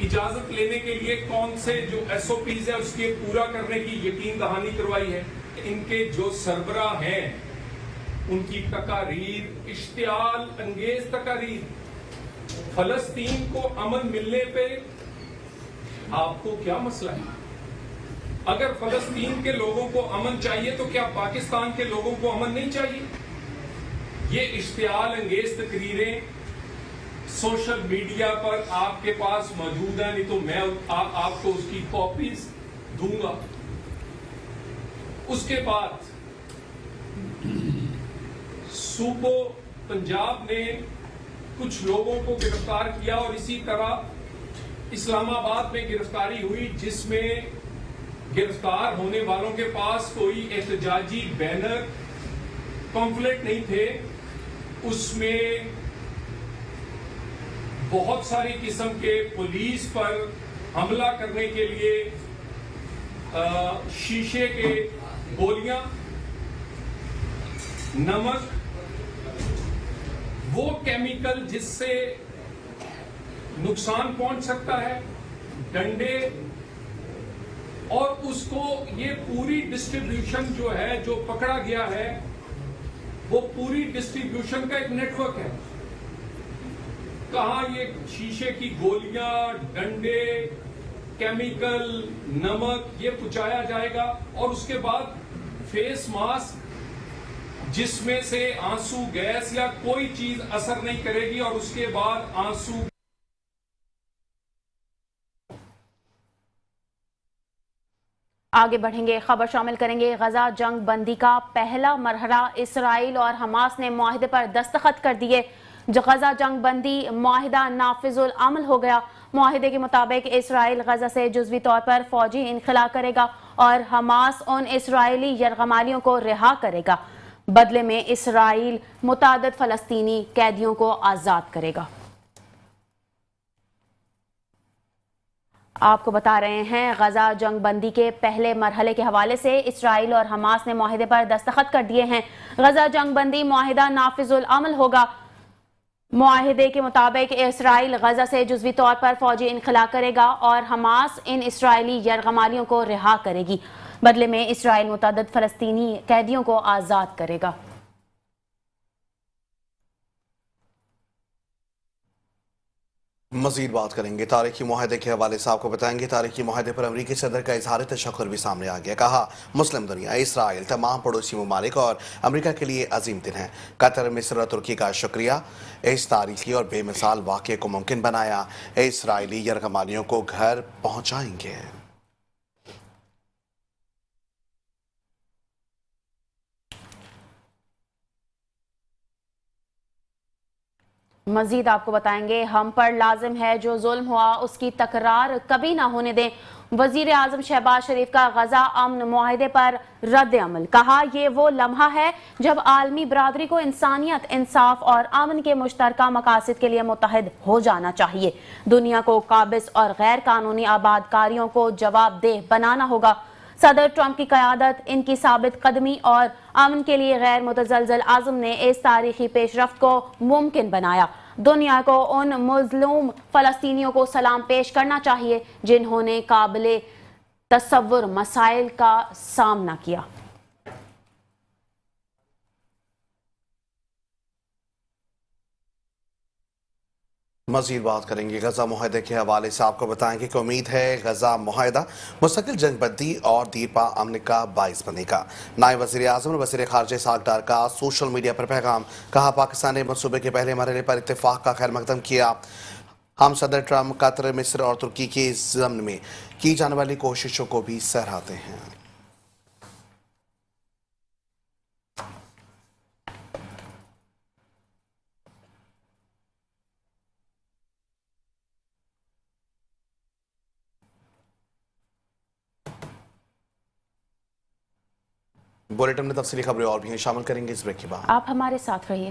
اجازت لینے کے لیے کون سے جو ایس او پیز ہے اس کے پورا کرنے کی یقین دہانی کروائی ہے. ان کے جو سربراہ ہیں ان کی تقاریر اشتعال انگیز تقاریر. فلسطین کو امن ملنے پہ آپ کو کیا مسئلہ ہے؟ اگر فلسطین کے لوگوں کو امن چاہیے تو کیا پاکستان کے لوگوں کو امن نہیں چاہیے؟ یہ اشتعال انگیز تقریریں سوشل میڈیا پر آپ کے پاس موجود ہیں، نہیں تو میں آپ کو اس کی کاپیز دوں گا. اس کے بعد صوبہ پنجاب نے کچھ لوگوں کو گرفتار کیا اور اسی طرح اسلام آباد میں گرفتاری ہوئی جس میں گرفتار ہونے والوں کے پاس کوئی احتجاجی بینر پمفلٹ نہیں تھے. اس میں بہت ساری قسم کے پولیس پر حملہ کرنے کے لیے شیشے کے گولیاں، نمک، وہ کیمیکل جس سے نقصان پہنچ سکتا ہے، ڈنڈے، اور اس کو یہ پوری ڈسٹریبیوشن جو ہے جو پکڑا گیا ہے وہ پوری ڈسٹریبیوشن کا ایک نیٹ ورک ہے. کہاں یہ شیشے کی گولیاں، ڈنڈے، کیمیکل، نمک یہ پہنچایا جائے گا. اور اس کے بعد فیس ماسک جس میں سے آنسو گیس یا کوئی چیز اثر نہیں کرے گی، اور اس کے بعد آنسو آگے بڑھیں گے. خبر شامل کریں گے غزہ جنگ بندی کا پہلا مرحلہ. اسرائیل اور حماس نے معاہدے پر دستخط کر دیے. غزہ جنگ بندی معاہدہ نافذ العمل ہو گیا. معاہدے کے مطابق اسرائیل غزہ سے جزوی طور پر فوجی انخلا کرے گا اور حماس ان اسرائیلی یرغمالیوں کو رہا کرے گا. بدلے میں اسرائیل متعدد فلسطینی قیدیوں کو آزاد کرے گا. آپ کو بتا رہے ہیں غزہ جنگ بندی کے پہلے مرحلے کے حوالے سے اسرائیل اور حماس نے معاہدے پر دستخط کر دیے ہیں. غزہ جنگ بندی معاہدہ نافذ العمل ہوگا. معاہدے کے مطابق اسرائیل غزہ سے جزوی طور پر فوجی انخلا کرے گا اور حماس ان اسرائیلی یرغمالیوں کو رہا کرے گی. بدلے میں اسرائیل متعدد فلسطینی قیدیوں کو آزاد کرے گا. مزید بات کریں گے تاریخی معاہدے کے حوالے سے. آپ کو بتائیں گے تاریخی معاہدے پر امریکی صدر کا اظہار تشکر بھی سامنے آ گیا. کہا مسلم دنیا، اسرائیل، تمام پڑوسی ممالک اور امریکہ کے لیے عظیم دن ہے. قطر، مصر اور ترکی کا شکریہ. اس تاریخی اور بے مثال واقعے کو ممکن بنایا. اسرائیلی یرغمالیوں کو گھر پہنچائیں گے. مزید آپ کو بتائیں گے ہم پر لازم ہے جو ظلم ہوا اس کی تکرار کبھی نہ ہونے دیں. وزیر اعظم شہباز شریف کا غزہ امن معاہدے پر رد عمل. کہا یہ وہ لمحہ ہے جب عالمی برادری کو انسانیت، انصاف اور امن کے مشترکہ مقاصد کے لیے متحد ہو جانا چاہیے. دنیا کو قابض اور غیر قانونی آباد کاریوں کو جواب دہ بنانا ہوگا. صدر ٹرمپ کی قیادت، ان کی ثابت قدمی اور امن کے لیے غیر متزلزل عزم نے اس تاریخی پیش رفت کو ممکن بنایا. دنیا کو ان مظلوم فلسطینیوں کو سلام پیش کرنا چاہیے جنہوں نے قابل تصور مسائل کا سامنا کیا. مزید بات کریں گے غزہ معاہدے کے حوالے سے. آپ کو بتائیں گے کہ امید ہے غزہ معاہدہ مستقل جنگ بندی اور دیرپا امن کا باعث بنے گا. نائب وزیر اعظم اور وزیر خارجہ اسحاق ڈار کا سوشل میڈیا پر پیغام. کہا پاکستان نے منصوبے کے پہلے مرحلے پر اتفاق کا خیر مقدم کیا. ہم صدر ٹرمپ قطر، مصر اور ترکی کے ضمن میں کی جانے والی کوششوں کو بھی سراہتے ہیں. بولیٹن میں تفصیلی خبریں اور بھی ہیں، شامل کریں گے اس بریک کے بعد. آپ ہمارے ساتھ رہیے.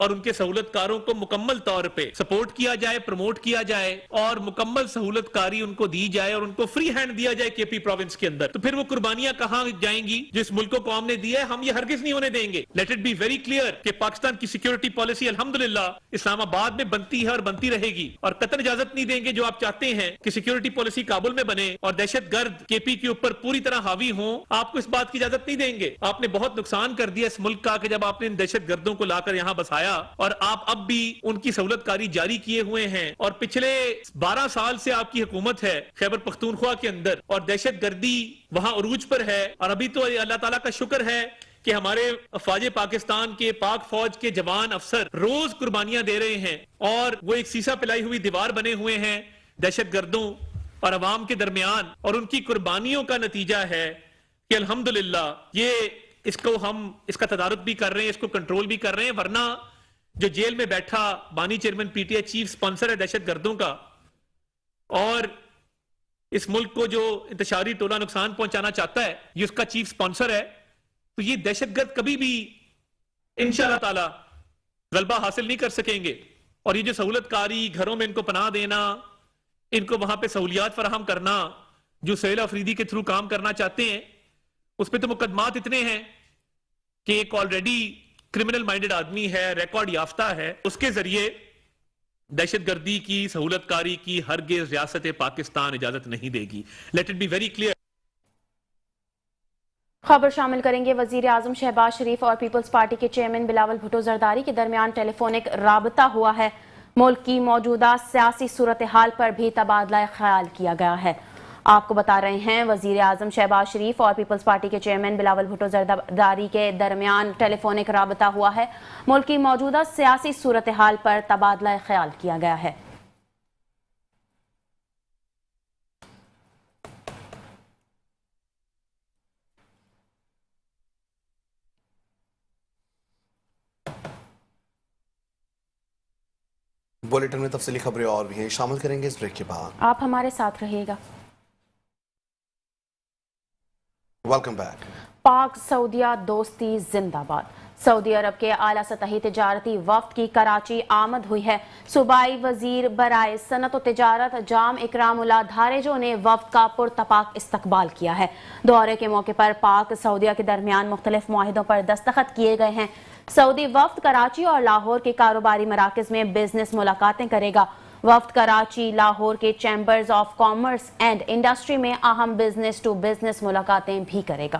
اور ان کے سہولت کاروں کو مکمل طور پہ سپورٹ کیا جائے, پروموٹ کیا جائے اور مکمل سہولت کاری ان کو دی جائے اور ان کو فری ہینڈ دیا جائے کے پی پروونس کے اندر, تو پھر وہ قربانیاں کہاں جائیں گی جو اس ملک کو قوم نے دی ہے؟ ہم یہ ہرگز نہیں ہونے دیں گے. Let it be very clear کہ پاکستان کی سیکورٹی پالیسی الحمدللہ اسلام آباد میں بنتی ہے اور بنتی رہے گی, اور قطعاً اجازت نہیں دیں گے جو آپ چاہتے ہیں کہ سیکورٹی پالیسی کابل میں بنے اور دہشت گرد کے پی کے اوپر پوری طرح حاوی ہوں. آپ کو اس بات کی اجازت نہیں دیں گے. آپ نے بہت نقصان کر دیا اس ملک کا کہ جب آپ نے ان دہشت گردوں کو لا کر یہاں بسایا اور آپ اب بھی ان کی سہولت کاری جاری کیے ہوئے ہیں, اور پچھلے 12 سال سے آپ کی حکومت ہے خیبر پختونخوا کے اندر اور دہشت گردی وہاں عروج پر ہے. اور ابھی تو اللہ تعالیٰ کا شکر ہے کہ ہمارے افواج پاکستان کے پاک فوج کے جوان افسر روز قربانیاں دے رہے ہیں اور وہ ایک سیسا پلائی ہوئی دیوار بنے ہوئے ہیں دہشت گردوں اور عوام کے درمیان, اور ان کی قربانیوں کا نتیجہ ہے کہ الحمدللہ اس کو ہم اس کا تدارک بھی کر رہے ہیں, اس کو کنٹرول بھی کر رہے ہیں. ورنہ جو جیل میں بیٹھا بانی chairman P T I chief sponsor ہے دہشت گردوں کا اور اس ملک کو جو انتشاری ٹولہ نقصان پہنچانا چاہتا ہے یہ اس کا چیف سپانسر ہے, تو یہ دہشت گرد کبھی بھی انشاءاللہ تعالی غلبہ حاصل نہیں کر سکیں گے. اور یہ جو سہولت کاری, گھروں میں ان کو پناہ دینا, ان کو وہاں پہ سہولیات فراہم کرنا, جو سہیل افریدی کے تھرو کام کرنا چاہتے ہیں, اس پہ تو مقدمات اتنے ہیں کہ ایک آلریڈی کرمنل مائنڈڈ آدمی ہے, ریکارڈ یافتہ ہے, اس کے ذریعے دہشت گردی کی سہولت کاری کی ہرگز ریاست پاکستان اجازت نہیں دے گی. Let it be very clear. خبر شامل کریں گے. وزیر اعظم شہباز شریف اور پیپلز پارٹی کے چیئرمین بلاول بھٹو زرداری کے درمیان ٹیلی فونک رابطہ ہوا ہے. ملک کی موجودہ سیاسی صورتحال پر بھی تبادلہ خیال کیا گیا ہے. آپ کو بتا رہے ہیں وزیر اعظم شہباز شریف اور پیپلز پارٹی کے چیئرمین بلاول بھٹو زرداری کے درمیان ٹیلی فونک رابطہ ہوا ہے. ملک کی موجودہ سیاسی صورتحال پر تبادلہ خیال کیا گیا ہے. بولیٹن میں تفصیلی خبریں اور بھی ہیں, شامل کریں گے اس بریک کے بعد. آپ ہمارے ساتھ رہیے گا. Welcome back. پاک سعودیہ دوستی زندہ باد. سعودی عرب کے اعلیٰ سطحی تجارتی وفد کی کراچی آمد ہوئی ہے. صوبائی وزیر برائے صنعت و تجارت جام اکرام اللہ دھاریجو نے وفد کا پرتپاک استقبال کیا ہے. دورے کے موقع پر پاک سعودیہ کے درمیان مختلف معاہدوں پر دستخط کیے گئے ہیں. سعودی وفد کراچی اور لاہور کے کاروباری مراکز میں بزنس ملاقاتیں کرے گا. وفد کراچی لاہور کے chambers of commerce and industry میں اہم بزنس ٹو بزنس ملاقاتیں بھی کرے گا.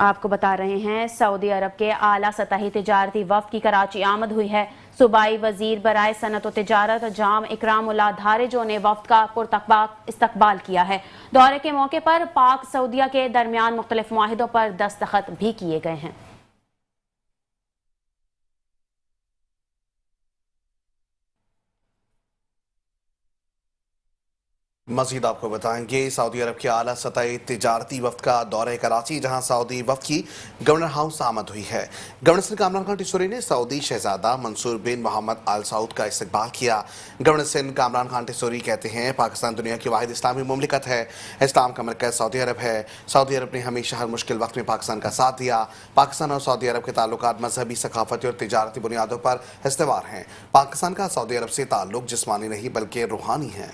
آپ کو بتا رہے ہیں سعودی عرب کے اعلیٰ سطحی تجارتی وفد کی کراچی آمد ہوئی ہے. صوبائی وزیر برائے صنعت و تجارت جام اکرام اللہ دھاریجو نے وفد کا پرتپاک استقبال کیا ہے. دورے کے موقع پر پاک سعودیہ کے درمیان مختلف معاہدوں پر دستخط بھی کیے گئے ہیں. مزید آپ کو بتائیں گے سعودی عرب کے اعلیٰ سطحی تجارتی وفد کا دورہ کراچی, جہاں سعودی وفد کی گورنر ہاؤس آمد ہوئی ہے. گورنر سندھ کامران خان ٹیسوری نے سعودی شہزادہ منصور بن محمد آل سعود کا استقبال کیا. گورنر سندھ کامران خان ٹیسوری کہتے ہیں پاکستان دنیا کی واحد اسلامی مملکت ہے. اسلام کا مرکز سعودی عرب ہے. سعودی عرب نے ہمیشہ ہر مشکل وقت میں پاکستان کا ساتھ دیا. پاکستان اور سعودی عرب کے تعلقات مذہبی, ثقافتی اور تجارتی بنیادوں پر استوار ہیں. پاکستان کا سعودی عرب سے تعلق جسمانی نہیں بلکہ روحانی ہے.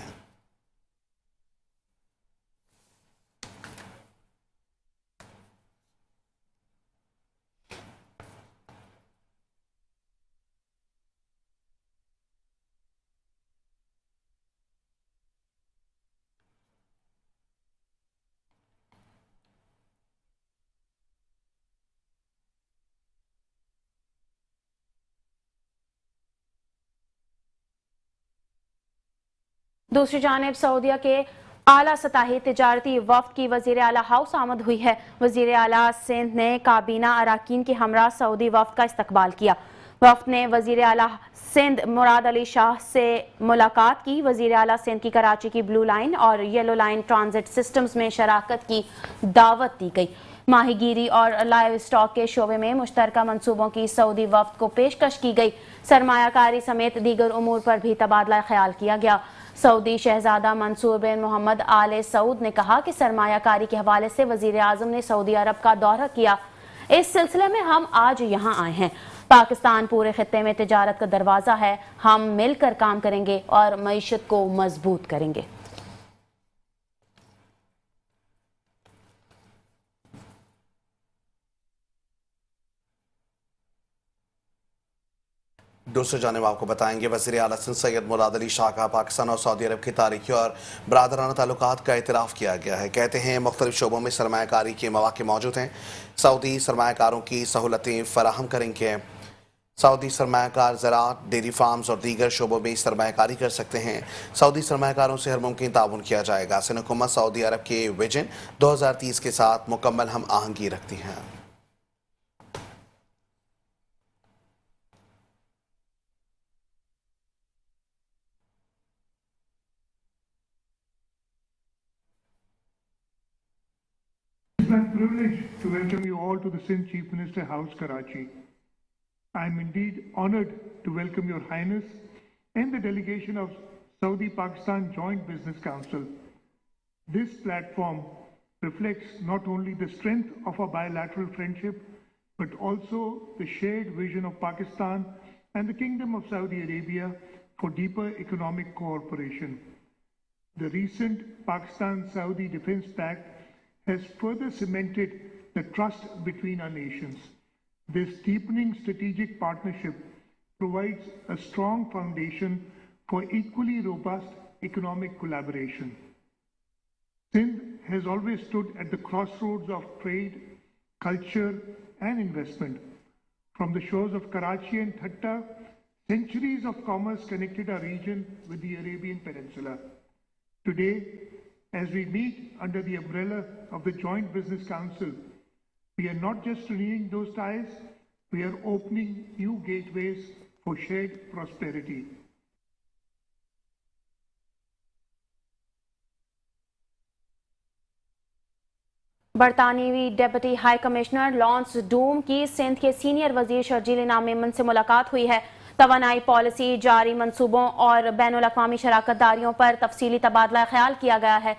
دوسری جانب سعودیہ کے اعلیٰ سطحی تجارتی وفد کی وزیر اعلیٰ ہاؤس آمد ہوئی ہے. وزیر اعلیٰ سندھ نے کابینہ اراکین کے ہمراہ سعودی وفد کا استقبال کیا. وفد نے وزیر اعلیٰ سندھ مراد علی شاہ سے ملاقات کی. وزیر اعلیٰ سندھ کی کراچی کی بلو لائن اور یلو لائن ٹرانزٹ سسٹمز میں شراکت کی دعوت دی گئی. ماہی گیری اور لائیو اسٹاک کے شعبے میں مشترکہ منصوبوں کی سعودی وفد کو پیشکش کی گئی. سرمایہ کاری سمیت دیگر امور پر بھی تبادلہ خیال کیا گیا. سعودی شہزادہ منصور بن محمد آل سعود نے کہا کہ سرمایہ کاری کے حوالے سے وزیر اعظم نے سعودی عرب کا دورہ کیا. اس سلسلے میں ہم آج یہاں آئے ہیں. پاکستان پورے خطے میں تجارت کا دروازہ ہے. ہم مل کر کام کریں گے اور معیشت کو مضبوط کریں گے. دوسری جانب آپ کو بتائیں گے وزیر اعلیٰ سندھ سید مراد علی شاہ کا پاکستان اور سعودی عرب کی تاریخی اور برادرانہ تعلقات کا اعتراف کیا گیا ہے. کہتے ہیں مختلف شعبوں میں سرمایہ کاری کے مواقع موجود ہیں. سعودی سرمایہ کاروں کی سہولتیں فراہم کریں گے. سعودی سرمایہ کار زراعت، ڈیری فارمز اور دیگر شعبوں میں سرمایہ کاری کر سکتے ہیں. سعودی سرمایہ کاروں سے ہر ممکن تعاون کیا جائے گا. سندھ حکومت سعودی عرب کے ویژن 2030 کے ساتھ مکمل ہم آہنگی رکھتی ہے. It's my privilege to welcome you all to the Sindh Chief Minister House, Karachi. I am indeed honored to welcome Your Highness and the delegation of Saudi-Pakistan Joint Business Council. This platform reflects not only the strength of our bilateral friendship, but also the shared vision of Pakistan and the Kingdom of Saudi Arabia for deeper economic cooperation. The recent Pakistan-Saudi Defence Pact has further cemented the trust between our nations. This deepening strategic partnership provides a strong foundation for equally robust economic collaboration. Sindh has always stood at the crossroads of trade, culture, and investment. From the shores of Karachi and Thatta, centuries of commerce connected our region with the Arabian Peninsula. Today, as we meet under the umbrella of the Joint Business Council, we are not just renewing those ties, we are opening new gateways for shared prosperity. برطانوی deputy high commissioner lance ڈوم کی سندھ کے senior وزیر شرجیل انعام میمن سے ملاقات ہوئی ہے. توانائی پالیسی، جاری منصوبوں اور بین الاقوامی شراکت داریوں پر تفصیلی تبادلہ خیال کیا گیا ہے.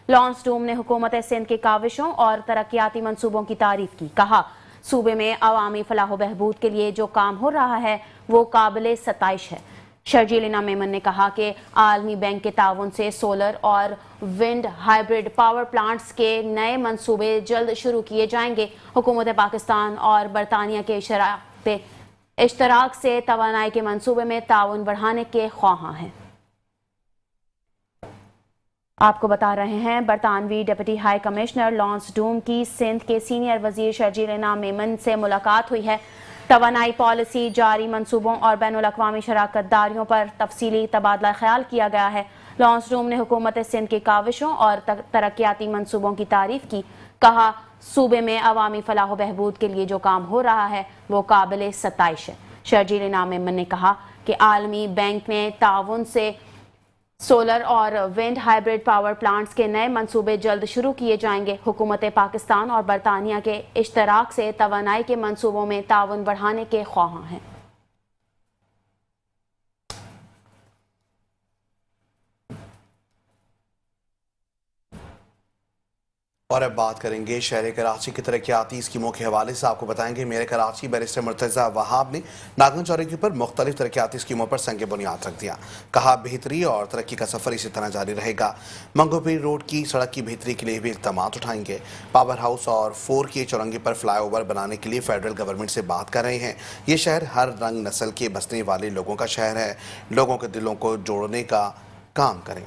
لانس ڈوم نے حکومت سندھ کی کاوشوں اور ترقیاتی منصوبوں کی تعریف کی. کہا صوبے میں عوامی فلاح و بہبود کے لیے جو کام ہو رہا ہے وہ قابل ستائش ہے. شرجیل انعام میمن نے کہا کہ عالمی بینک کے تعاون سے سولر اور ونڈ ہائبرڈ پاور پلانٹس کے نئے منصوبے جلد شروع کیے جائیں گے. حکومت پاکستان اور برطانیہ کے اشتراک سے توانائی کے منصوبے میں تعاون بڑھانے کے خواہاں ہیں. آپ کو بتا رہے ہیں برطانوی ڈپٹی ہائی کمشنر لانس ڈوم کی سندھ کے سینئر وزیر شرجیل انعام میمن سے ملاقات ہوئی ہے. توانائی پالیسی، جاری منصوبوں اور بین الاقوامی شراکت داریوں پر تفصیلی تبادلہ خیال کیا گیا ہے. لانس ڈوم نے حکومت سندھ کی کاوشوں اور ترقیاتی منصوبوں کی تعریف کی. کہا صوبے میں عوامی فلاح و بہبود کے لیے جو کام ہو رہا ہے وہ قابل ستائش ہے. شرجیل انعام میمن نے کہا کہ عالمی بینک نے تعاون سے سولر اور ونڈ ہائبرڈ پاور پلانٹس کے نئے منصوبے جلد شروع کیے جائیں گے. حکومت پاکستان اور برطانیہ کے اشتراک سے توانائی کے منصوبوں میں تعاون بڑھانے کے خواہاں ہیں. اور اب بات کریں گے شہر کراچی کی ترقیاتی اسکیموں کے حوالے سے. آپ کو بتائیں گے میرے کراچی بیرسٹر مرتضی وہاب نے ناگن چوراہے پر مختلف ترقیاتی اسکیموں پر سنگ بنیاد رکھ دیا. کہا بہتری اور ترقی کا سفر اسی طرح جاری رہے گا. منگو پیر روڈ کی سڑک کی بہتری کے لیے بھی اقدامات اٹھائیں گے. پاور ہاؤس اور 4K چورنگی پر فلائی اوور بنانے کے لیے فیڈرل گورنمنٹ سے بات کر رہے ہیں. یہ شہر ہر رنگ نسل کے بسنے والے لوگوں کا شہر ہے. لوگوں کے دلوں کو جوڑنے کا کام کریں.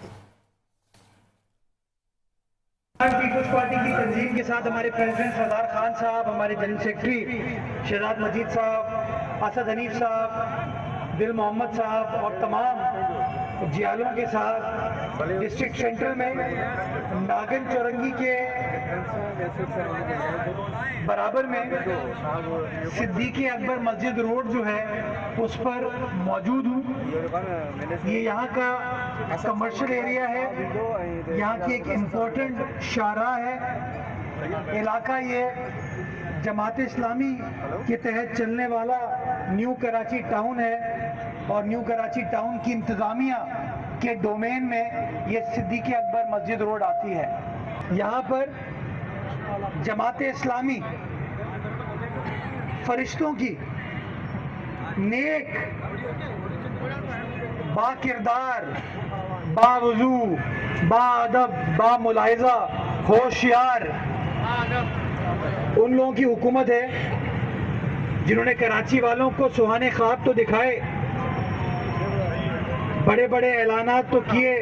پیپلز پارٹی کی تنظیم کے ساتھ ہمارے پریزیڈنٹ سردار خان صاحب، ہمارے جنرل سیکرٹری شہزاد مجید صاحب، اسد حنیف صاحب، دل محمد صاحب اور تمام جیالوں کے ساتھ ڈسٹرکٹ سینٹر میں ناگن چورنگی کے برابر میں صدیق اکبر مسجد روڈ جو ہے اس پر موجود ہوں. یہ یہاں کا کمرشل ایریا ہے، یہاں کی ایک امپورٹنٹ شاہراہ ہے. علاقہ یہ جماعت اسلامی کے تحت چلنے والا نیو کراچی ٹاؤن ہے اور نیو کراچی ٹاؤن کی انتظامیہ کے ڈومین میں یہ صدیق اکبر مسجد روڈ آتی ہے. یہاں پر جماعت اسلامی فرشتوں کی نیک، با کردار، با وضو، با ادب، با ملاحظہ، ہوشیار ان لوگوں کی حکومت ہے جنہوں نے کراچی والوں کو سہانے خواب تو دکھائے، بڑے بڑے اعلانات تو کیے،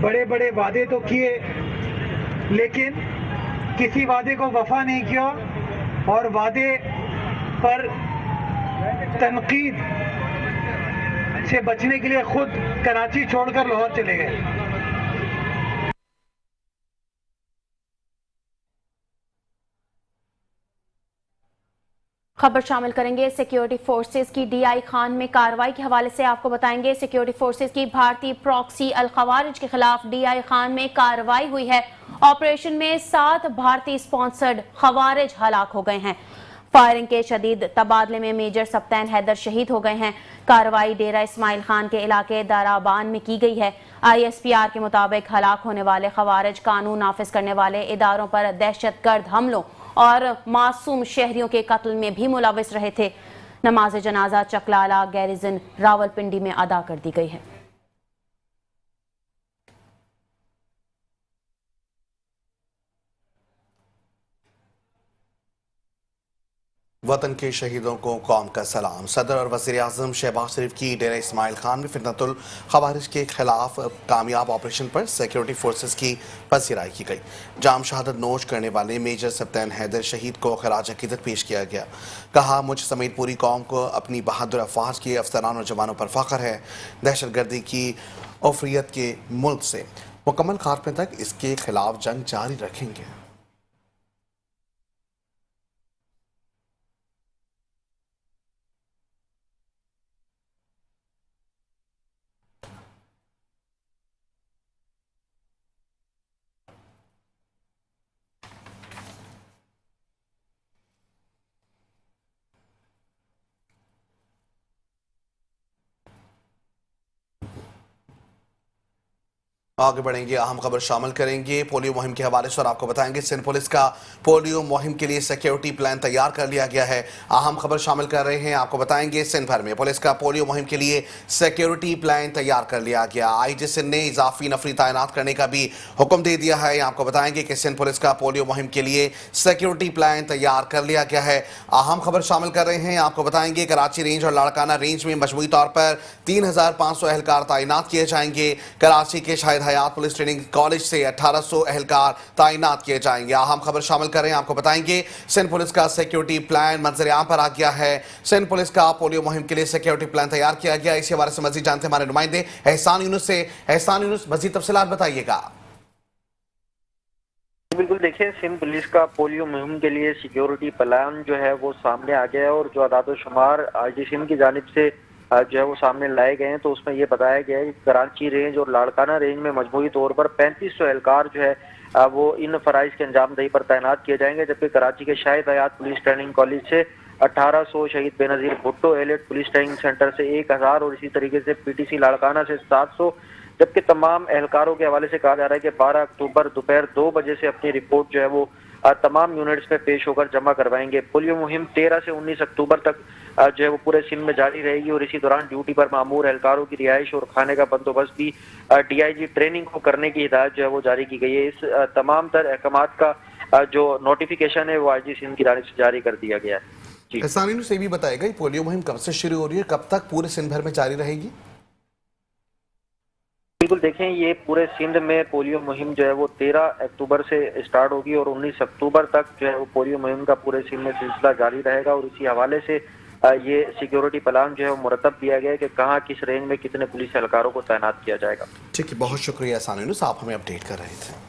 بڑے بڑے وعدے تو کیے، لیکن کسی وعدے کو وفا نہیں کیا اور وعدے پر تنقید سے بچنے کے لیے خود کراچی چھوڑ کر لاہور چلے گئے. خبر شامل کریں گے سیکیورٹی فورسز کی ڈی آئی خان میں کارروائی کے حوالے سے. آپ کو بتائیں گے سیکیورٹی فورسز کی بھارتی پراکسی الخوارج کے خلاف ڈی آئی خان میں کارروائی ہوئی ہے. آپریشن میں 7 بھارتی سپانسرڈ خوارج ہلاک ہو گئے ہیں. فائرنگ کے شدید تبادلے میں میجر سبطین حیدر شہید ہو گئے ہیں. کارروائی ڈیرہ اسماعیل خان کے علاقے دارابان میں کی گئی ہے. آئی ایس پی آر کے مطابق ہلاک ہونے والے خوارج قانون نافذ کرنے والے اداروں پر دہشت گرد حملوں اور معصوم شہریوں کے قتل میں بھی ملوث رہے تھے. نماز جنازہ چکلالہ گیریزن راولپنڈی میں ادا کر دی گئی ہے. وطن کے شہیدوں کو قوم کا سلام. صدر اور وزیر اعظم شہباز شریف کی ڈیرہ اسماعیل خان میں فتنۃ الخوارج کے خلاف کامیاب آپریشن پر سیکیورٹی فورسز کی پذیرائی کی گئی. جام شہادت نوش کرنے والے میجر سبطین حیدر شہید کو خراج عقیدت پیش کیا گیا. کہا مجھ سمیت پوری قوم کو اپنی بہادر افواج کے افسران اور جوانوں پر فخر ہے. دہشت گردی کی اوفریت کے ملک سے مکمل خاتمے تک اس کے خلاف جنگ جاری رکھیں گے. آگے بڑھیں گے، اہم خبر شامل کریں گے پولیو مہم کے حوالے سے اور آپ کو بتائیں گے سندھ پولیس کا پولیو مہم کے لیے سیکیورٹی پلان تیار کر لیا گیا ہے. اہم خبر شامل کر رہے ہیں، آپ کو بتائیں گے سندھ بھر میں پولیس کا پولیو مہم کے لیے سیکیورٹی پلان تیار کر لیا گیا. آئی جی سندھ نے اضافی نفری تعینات کرنے کا بھی حکم دے دیا ہے. آپ کو بتائیں گے کہ سندھ پولیس کا پولیو مہم کے لیے سیکیورٹی پلان تیار کر لیا گیا ہے. اہم خبر شامل کر رہے ہیں، آپ کو بتائیں گے کراچی رینج اور لاڑکانہ رینج میں مجموعی طور پر 3500 اہلکار تعینات کیے جائیں گے. کراچی کے شاہد حیات پولیس ٹریننگ کالج سے 1800 اہلکار تعینات کیے جائیں گے. اہم خبر شامل کریں، آپ کو بتائیں گے سندھ پولیس کا سیکیورٹی پلان منظر عام پر آ گیا ہے. سندھ پولیس کا پولیو مہم کے لیے سیکیورٹی پلان تیار کیا گیا. اسی حوالے سے مزید جانتے ہیں ہمارے نمائندے احسان یونس سے. احسان یونس، مزید تفصیلات بتائیے گا. بالکل، دیکھیں سندھ پولیس کا پولیو مہم کے لیے سیکیورٹی پلان جو ہے وہ سامنے آ گیا ہے اور جو اعداد و شمار آئی جی سندھ کی جانب سے جو ہے وہ سامنے لائے گئے ہیں تو اس میں یہ بتایا گیا ہے کہ کراچی رینج اور لاڑکانہ رینج میں مجموعی طور پر 3500 اہلکار جو ہے وہ ان فرائض کے انجام دہی پر تعینات کیے جائیں گے، جبکہ کراچی کے شاہد حیات پولیس ٹریننگ کالج سے 1800، Shaheed Benazir Bhutto elite police training centre سے 1000 اور اسی طریقے سے پی ٹی سی لاڑکانہ سے 700، جبکہ تمام اہلکاروں کے حوالے سے کہا جا رہا ہے کہ 12 اکتوبر دوپہر 2 بجے سے اپنی رپورٹ جو ہے وہ تمام یونٹس میں پیش ہو کر جمع کروائیں گے. پولیو مہم 13 سے 19 اکتوبر تک جو ہے وہ پورے سندھ میں جاری رہے گی اور اسی دوران ڈیوٹی پر مامور اہلکاروں کی رہائش اور کھانے کا بندوبست بھی ڈی آئی جی ٹریننگ کو کرنے کی ہدایت جو ہے وہ جاری کی گئی ہے. اس تمام تر احکامات کا جو نوٹیفیکیشن ہے وہ آئی جی سندھ کی جانب سے جاری کر دیا گیا ہے. احسان یونس یہ بھی بتائے گا پولیو مہم کب سے شروع ہو رہی ہے، کب تک پورے سندھ بھر میں جاری رہے گی؟ بالکل، دیکھیں یہ پورے سندھ میں پولیو مہم جو ہے وہ 13 اکتوبر سے اسٹارٹ ہوگی اور 19 اکتوبر تک جو ہے وہ پولیو مہم کا پورے سندھ میں سلسلہ جاری رہے گا. اور اسی حوالے سے یہ سیکیورٹی پلان جو ہے وہ مرتب کیا گیا ہے کہ کہاں کس رینج میں کتنے پولیس اہلکاروں کو تعینات کیا جائے گا. ٹھیک ہے، بہت شکریہ احسان یونس، آپ ہمیں اپڈیٹ کر رہے تھے.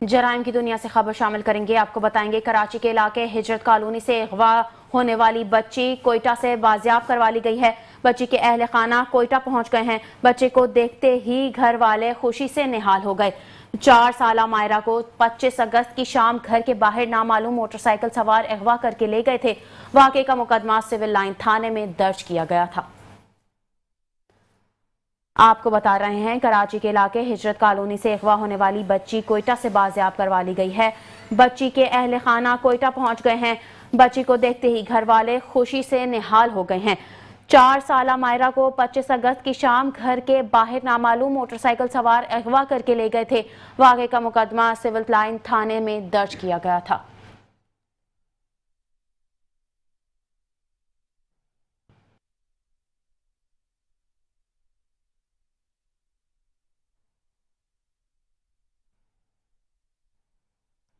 جرائم کی دنیا سے خبر شامل کریں گے. آپ کو بتائیں گے کراچی کے علاقے ہجرت کالونی سے اغوا ہونے والی بچی کوئٹہ سے بازیاب کروا لی گئی ہے. بچی کے اہل خانہ کوئٹہ پہنچ گئے ہیں۔ بچے کو دیکھتے ہی گھر والے خوشی سے نہال ہو گئے۔ 4 سالہ مائرہ کو 25 اگست کی شام گھر کے باہر نامعلوم موٹر سائیکل سوار اغوا کر کے لے گئے تھے۔ واقعے کا مقدمہ سول لائن تھانے میں درج کیا گیا تھا۔ آپ کو بتا رہے ہیں کراچی کے علاقے ہجرت کالونی سے اغوا ہونے والی بچی کوئٹہ سے بازیاب کروا لی گئی ہے۔ بچی کے اہل خانہ کوئٹہ پہنچ گئے ہیں۔ بچی کو دیکھتے ہی گھر والے خوشی سے نہال ہو گئے ہیں۔ 4 سالہ مائرہ کو 25 اگست کی شام گھر کے باہر نامعلوم موٹر سائیکل سوار اغوا کر کے لے گئے تھے۔ واقعے کا مقدمہ سول لائن تھانے میں درج کیا گیا تھا۔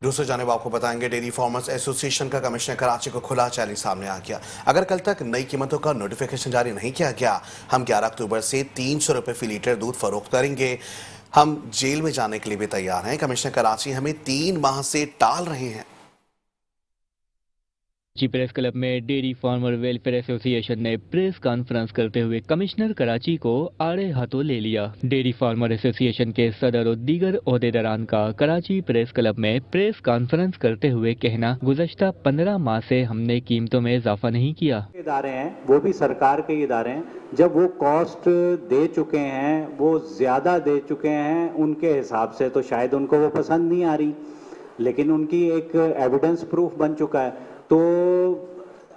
دوسری جانب آپ کو بتائیں گے ڈیری فارمرز ایسوسی ایشن کا کمشنر کراچی کو کھلا چیلنج سامنے آ گیا۔ اگر کل تک نئی قیمتوں کا نوٹیفیکیشن جاری نہیں کیا گیا، ہم 11 اکتوبر سے 300 روپے فی لیٹر دودھ فروخت کریں گے۔ ہم جیل میں جانے کے لیے بھی تیار ہیں۔ کمشنر کراچی ہمیں 3 ماہ سے ٹال رہے ہیں۔ کراچی پریس کلب میں ڈیری فارمر ویلفیئر ایسوسی ایشن نے پریس کانفرنس کرتے ہوئے کمشنر کراچی کو آڑے ہاتھوں لے لیا۔ ڈیری فارمر ایسوسی ایشن کے صدر اور دیگر عہدیداران کا کراچی پریس کلب میں پریس کانفرنس کرتے ہوئے کہنا، گزشتہ 15 ماہ سے ہم نے قیمتوں میں اضافہ نہیں کیا۔ ادارے ہیں وہ بھی سرکار کے ادارے ہیں، جب وہ کاسٹ دے چکے ہیں، وہ زیادہ دے چکے ہیں ان کے حساب سے، تو شاید ان کو وہ پسند نہیں آ رہی، لیکن ان کی ایک ایویڈنس پروف بن چکا ہے۔ تو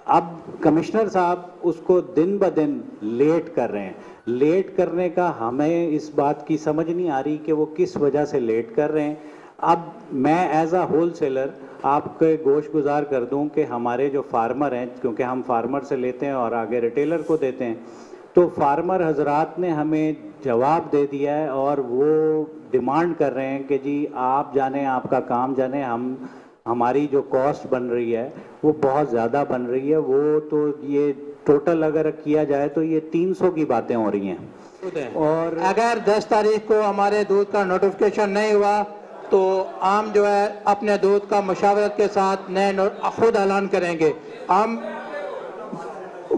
اب کمشنر صاحب اس کو دن بدن لیٹ کر رہے ہیں۔ لیٹ کرنے کا ہمیں اس بات کی سمجھ نہیں آ رہی کہ وہ کس وجہ سے لیٹ کر رہے ہیں۔ اب میں ایز اے ہول سیلر آپ کے گوش گزار کر دوں کہ ہمارے جو فارمر ہیں، کیونکہ ہم فارمر سے لیتے ہیں اور آگے ریٹیلر کو دیتے ہیں، تو فارمر حضرات نے ہمیں جواب دے دیا ہے اور وہ ڈیمانڈ کر رہے ہیں کہ جی آپ جانیں، آپ کا کام جانیں، ہماری جو کاسٹ بن رہی ہے وہ بہت زیادہ بن رہی ہے۔ وہ تو یہ ٹوٹل اگر کیا جائے تو یہ 300 کی باتیں ہو رہی ہیں۔ اور اگر 10 تاریخ کو ہمارے دودھ کا نوٹیفیکیشن نہیں ہوا تو ہم جو ہے اپنے دودھ کا مشاورت کے ساتھ نئے خود اعلان کریں گے۔ ہم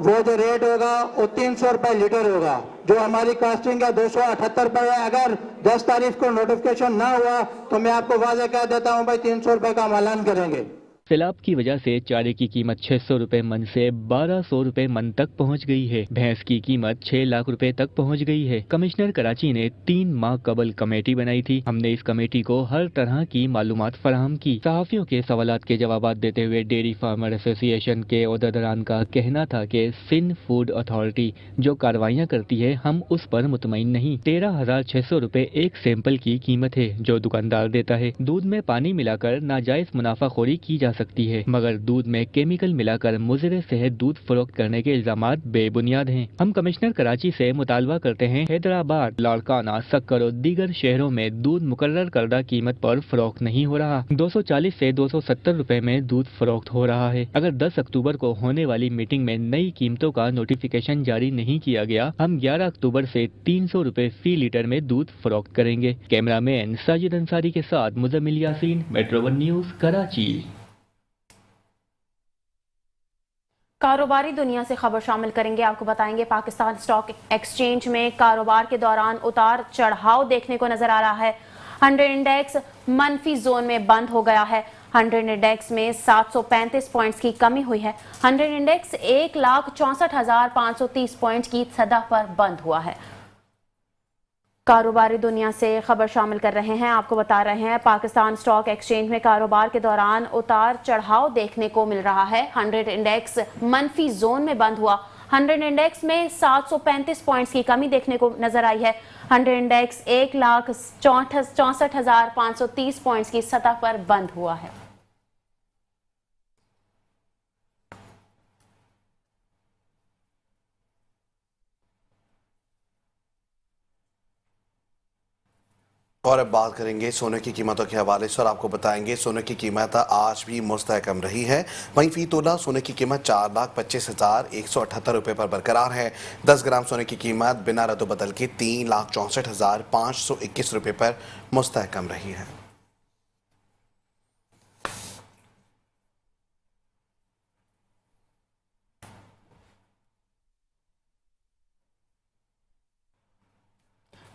وہ جو ریٹ ہوگا وہ 300 روپے لیٹر ہوگا، جو ہماری کاسٹنگ ہے 278 روپے ہے۔ اگر 10 تاریخ کو نوٹیفیکیشن نہ ہوا تو میں آپ کو واضح کہہ دیتا ہوں بھائی 300 روپے کا ہم اعلان کریں گے۔ سیلاب کی وجہ سے چارے کی قیمت 600 روپے من سے 1200 روپے من تک پہنچ گئی ہے۔ بھینس کی قیمت 6 لاکھ روپے تک پہنچ گئی ہے۔ کمشنر کراچی نے 3 ماہ قبل کمیٹی بنائی تھی۔ ہم نے اس کمیٹی کو ہر طرح کی معلومات فراہم کی۔ صحافیوں کے سوالات کے جوابات دیتے ہوئے ڈیری فارمر ایسوسی ایشن کے عہدیداران کا کہنا تھا کہ سندھ فوڈ اتھارٹی جو کاروائیاں کرتی ہے ہم اس پر مطمئن نہیں۔ 13,600 روپے ایک سیمپل کی قیمت ہے جو دکاندار دیتا ہے۔ دودھ میں پانی ملا کر ناجائز منافع خوری کی جا سکتی ہے، مگر دودھ میں کیمیکل ملا کر مضر صحت دودھ فروخت کرنے کے الزامات بے بنیاد ہیں۔ ہم کمشنر کراچی سے مطالبہ کرتے ہیں حیدرآباد، لاڑکانہ، سکر اور دیگر شہروں میں دودھ مقرر کردہ قیمت پر فروخت نہیں ہو رہا۔ 240 سے 270 روپے میں دودھ فروخت ہو رہا ہے۔ اگر 10 اکتوبر کو ہونے والی میٹنگ میں نئی قیمتوں کا نوٹیفیکیشن جاری نہیں کیا گیا، ہم 11 اکتوبر سے 300 روپے فی لیٹر میں دودھ فروخت کریں گے۔ کیمرہ مین ساجد انصاری کے ساتھ Muzammil Yasin, metro one news, Karachi. کاروباری دنیا سے خبر شامل کریں گے۔ آپ کو بتائیں گے پاکستان اسٹاک ایکسچینج میں کاروبار کے دوران اتار چڑھاؤ دیکھنے کو نظر آ رہا ہے۔ 100 انڈیکس منفی زون میں بند ہو گیا ہے۔ 100 انڈیکس میں 735 پوائنٹس کی کمی ہوئی ہے۔ 100 انڈیکس 1,64,530 پوائنٹس کی سطح پر بند ہوا ہے۔ کاروباری دنیا سے خبر شامل کر رہے ہیں۔ آپ کو بتا رہے ہیں پاکستان اسٹاک ایکسچینج میں کاروبار کے دوران اتار چڑھاؤ دیکھنے کو مل رہا ہے۔ 100 انڈیکس منفی زون میں بند ہوا۔ 100 انڈیکس میں 735 پوائنٹس کی کمی دیکھنے کو نظر آئی ہے۔ 100 انڈیکس 1,64,530 پوائنٹس کی سطح پر بند ہوا ہے۔ اور اب بات کریں گے سونے کی قیمتوں کے حوالے سے اور آپ کو بتائیں گے سونے کی قیمت آج بھی مستحکم رہی ہے۔ وہیں فی تولہ سونے کی قیمت 4,25,178 روپے پر برقرار ہے۔ 10 گرام سونے کی قیمت بنا رد و بدل کے 3,64,521 روپے پر مستحکم رہی ہے۔